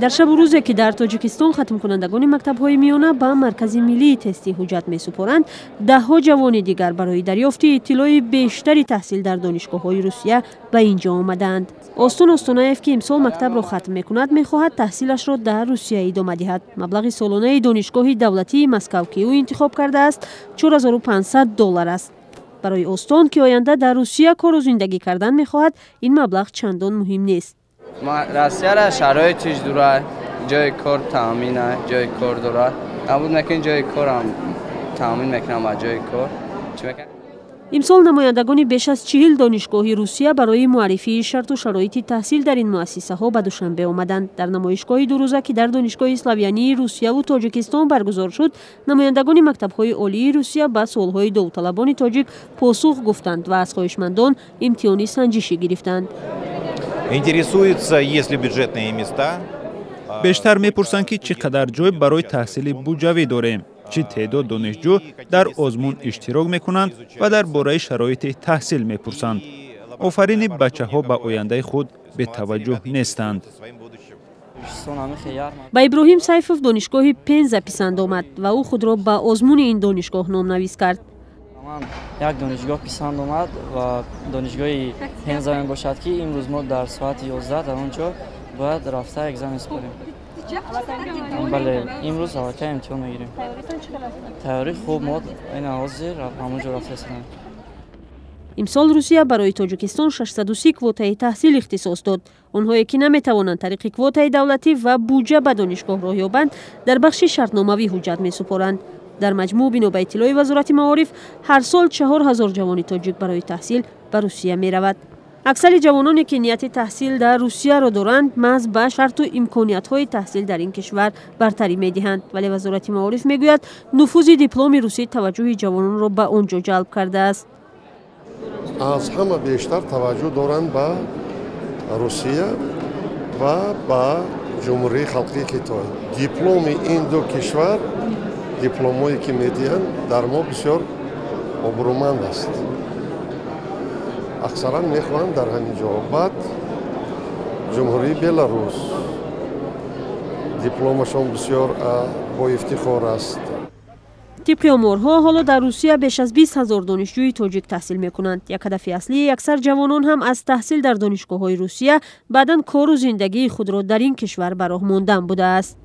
дар шабу рӯзе ки дар Тоҷикистон хатмкунандагони мактабҳои миёна ба маркази миллии тести ҳуҷҷат месупоранд, даҳҳо ҷавони дигар барои дарёфти иттилои бештари таҳсил дар донишгоҳҳои Русия ба ин ҷо омаданд. Остон Остонаев, ки имсол мактабро хатм мекунад, мехоҳад таҳсилашро дар Русия идома диҳад. маблағи солонаи донишгоҳи давлатии Москав, ки ӯ интихоб кардааст, $4500 аст. барои Остон, ки оянда дар Русия кору зиндагӣ кардан мехоҳад, ин маблағ чандон муҳим нест. Россияра шароитиш дура, ҷои кор таъмина, ҷои кор дора. Набуд мекунем ҷои корам таъмин мекунам ва ҷои кор. Чӣ мекунам? имсол намояндагони беш аз 40 донишгоҳи Русия барои муаррифии шарту шароити таҳсил дар ин муассисаҳо ба Душанбе омаданд. дар намоишгоҳи дурӯза, ки дар донишгоҳи Славянии Русияву Тоҷикистон баргузор шуд, намояндагони мактабҳои олии Русия ба суолҳои довталабони тоҷик посух гуфтанд ва аз хоҳишмандон имтиҳони санҷишӣ гирифтанд. Интересуются, есть ли бюджетные места. бештар мепурсанд ки чӣ қадар ҷой барои таҳсили буҷавӣ дорем, чӣ теъдод донишҷӯ дар озмун иштирок мекунанд ва дар бораи шароити таҳсил мепурсанд. офарини бачаҳо ба ояндаи худ бетаваҷҷӯҳ нестанд. ба Иброҳим Сайфов донишгоҳи Пенза писанд омад ва ӯ худро ба озмуни ин донишгоҳ номнавис кард. ман як донишгоҳ писанд омад ва донишгоҳи Пенза мебошад, ки имрӯз мо дар соати 11 дар он ҷо бояд рафта экзамен супорем. бале, имрӯз аллакай имтиҳон мегирем. тайёрӣ хуб, мо айна ҳозир ҳамон ҷо рафта истодем. имсол Русия барои Тоҷикистон 630 квотаи таҳсил ихтисос дод. онҳое ки наметавонанд тариқи квотаи давлатӣ ва буҷа ба донишгоҳ роҳ ёбанд, дар бахши шартномавӣ ҳуҷҷат месупоранд. дар маҷмӯъ бино ба иттилои Вазорати маориф, ҳар сол 4000 ҷавони тоҷик барои таҳсил ба Русия меравад. аксари ҷавононе ки нияти таҳсил дар Русияро доранд, маҳз ба шарту имкониятҳои таҳсил дар ин кишвар бартарӣ медиҳанд, вале Вазорати маориф мегӯяд, нуфузи дипломи русӣ таваҷҷӯҳи ҷавононро ба он ҷо ҷалб кардааст. аз ҳама бештар таваҷҷӯҳ доранд ба Русия ва ба ҷумҳурии халқии Китой. дипломи ин ду кишвар, дипломое ки медиҳанд, дар мо бисёр обрӯманд аст. аксаран мехоҳанд дар ҳамин ҷо. баъд ҷумҳурии Беларус дипломашон бисёр боифтихор аст. тибқи оморҳо, ҳоло дар Русия беш аз 20,000 донишҷӯи тоҷик таҳсил мекунанд. як ҳадафи аслии аксар ҷавонон ҳам аз таҳсил дар донишгоҳҳои Русия баъдан кору зиндагии худро дар ин кишвар ба роҳ мондан будааст.